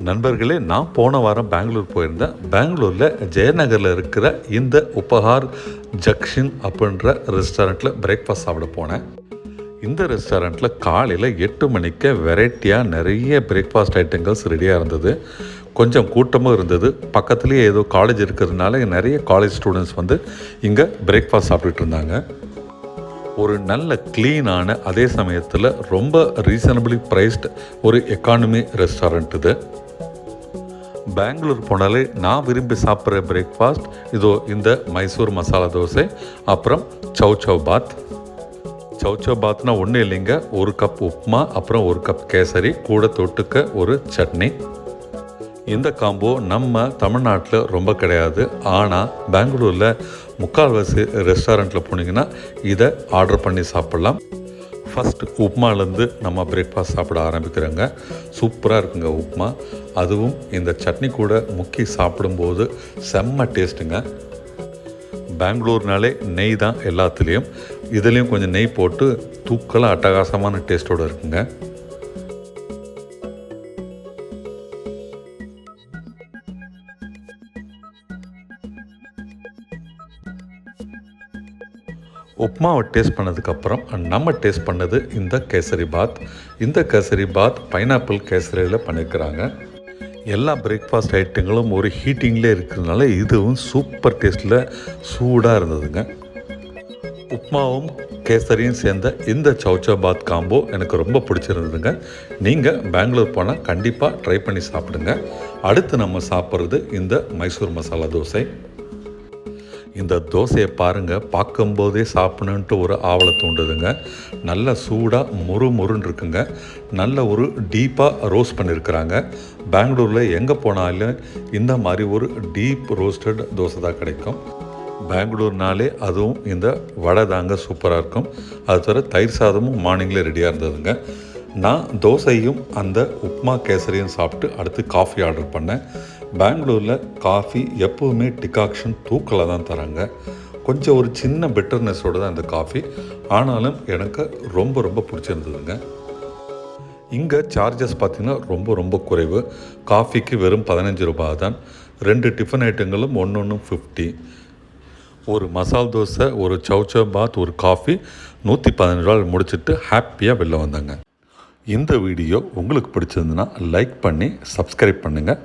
நண்பர்களே, நான் போன வாரம் பெங்களூர் போயிருந்தேன். பெங்களூரில் ஜெயநகரில் இருக்கிற இந்த உபஹார் ஜங்ஷன் அப்படின்ற ரெஸ்டாரண்ட்டில் பிரேக்ஃபாஸ்ட் சாப்பிட போனேன். இந்த ரெஸ்டாரண்ட்டில் காலையில் 8 மணிக்கு வெரைட்டியாக நிறைய பிரேக்ஃபாஸ்ட் ஐட்டங்கள்ஸ் ரெடியாக இருந்தது. கொஞ்சம் கூட்டமும் இருந்தது. பக்கத்துலேயே ஏதோ காலேஜ் இருக்கிறதுனால நிறைய காலேஜ் ஸ்டூடெண்ட்ஸ் வந்து இங்கே பிரேக்ஃபாஸ்ட் சாப்பிட்டுட்டு இருந்தாங்க. ஒரு நல்ல க்ளீனான, அதே சமயத்தில் ரொம்ப ரீசனபிளி ப்ரைஸ்ட் ஒரு எக்கானமி ரெஸ்டாரண்ட் இது. பெங்களூர் போனாலே நான் விரும்பி சாப்பிட்ற பிரேக்ஃபாஸ்ட் இதோ இந்த மைசூர் மசாலா தோசை, அப்புறம் சவ் பாத். சவ் பாத்னா ஒன்றும் இல்லைங்க, ஒரு கப் உப்புமா, அப்புறம் ஒரு கப் கேசரி, கூட தொட்டுக்க ஒரு சட்னி. இந்த காம்போ நம்ம தமிழ்நாட்டில் ரொம்ப கிடையாது. ஆனால் பெங்களூரில் முக்கால்வாசி ரெஸ்டாரண்ட்டில் போனீங்கன்னா இதை ஆர்டர் பண்ணி சாப்பிட்லாம். ஃபஸ்ட்டு உப்புமாலேருந்து நம்ம பிரேக்ஃபாஸ்ட் சாப்பிட ஆரம்பிக்கிறோங்க. சூப்பராக இருக்குங்க உப்புமா. அதுவும் இந்த சட்னி கூட முக்கி சாப்பிடும்போது செம்ம டேஸ்ட்டுங்க. பெங்களூர்னாலே நெய் தான் எல்லாத்துலேயும். இதுலேயும் கொஞ்சம் நெய் போட்டு தூக்கலாக அட்டகாசமான டேஸ்ட்டோடு இருக்குங்க. உப்மாவை டேஸ்ட் பண்ணதுக்கப்புறம் நம்ம டேஸ்ட் பண்ணது இந்த கேசரி பாத். இந்த கேசரி பாத் பைனாப்பிள் கேசரியில் பண்ணியிருக்கிறாங்க. எல்லா பிரேக்ஃபாஸ்ட் ஐட்டங்களும் ஒரு ஹீட்டிங்லேயே இருக்கிறதுனால இதுவும் சூப்பர் டேஸ்ட்டில் சூடாக இருந்ததுங்க. உப்மாவும் கேசரியும் சேர்ந்த இந்த சவ் பாத் காம்போ எனக்கு ரொம்ப பிடிச்சிருந்ததுங்க. நீங்கள் பெங்களூர் போனால் கண்டிப்பாக ட்ரை பண்ணி சாப்பிடுங்க. அடுத்து நம்ம சாப்பிட்றது இந்த மைசூர் மசாலா தோசை. இந்த தோசையை பாருங்கள், பார்க்கும்போதே சாப்பிடணுன்ட்டு ஒரு ஆவலை தூண்டுதுங்க. நல்ல சூடாக மொறுன்னு இருக்குங்க. நல்ல ஒரு டீப்பாக ரோஸ்ட் பண்ணியிருக்கிறாங்க. பெங்களூரில் எங்கே போனாலும் இந்த மாதிரி ஒரு டீப் ரோஸ்டட் தோசை தான் கிடைக்கும். பெங்களூர்னாலே அதுவும் இந்த வடை தாங்க சூப்பராக இருக்கும். அது தவிர தயிர் சாதமும் மார்னிங்கில் ரெடியாக இருந்ததுங்க. நான் தோசையும் அந்த உப்மா கேசரியும் சாப்பிட்டு அடுத்து காஃபி ஆர்டர் பண்ணேன். பெங்களூரில் காஃபி எப்போவுமே டிகாக்ஷன் தூக்கலாக தான் தராங்க. கொஞ்சம் ஒரு சின்ன பெட்டர்னஸோடு தான் இந்த காஃபி. ஆனாலும் எனக்கு ரொம்ப பிடிச்சிருந்ததுங்க. இங்கே சார்ஜஸ் பார்த்திங்கன்னா ரொம்ப குறைவு. காஃபிக்கு வெறும் 15 ரூபாய் தான். 2 டிஃபன் ஐட்டங்களும் ஒன்று 50. ஒரு மசால் தோசை, ஒரு சவ் பாத், ஒரு காஃபி 115 ரூபாய் முடிச்சுட்டு ஹாப்பியாக வெளில வந்தாங்க. இந்த வீடியோ உங்களுக்கு பிடிச்சிருந்துன்னா லைக் பண்ணி சப்ஸ்கிரைப் பண்ணுங்கள்.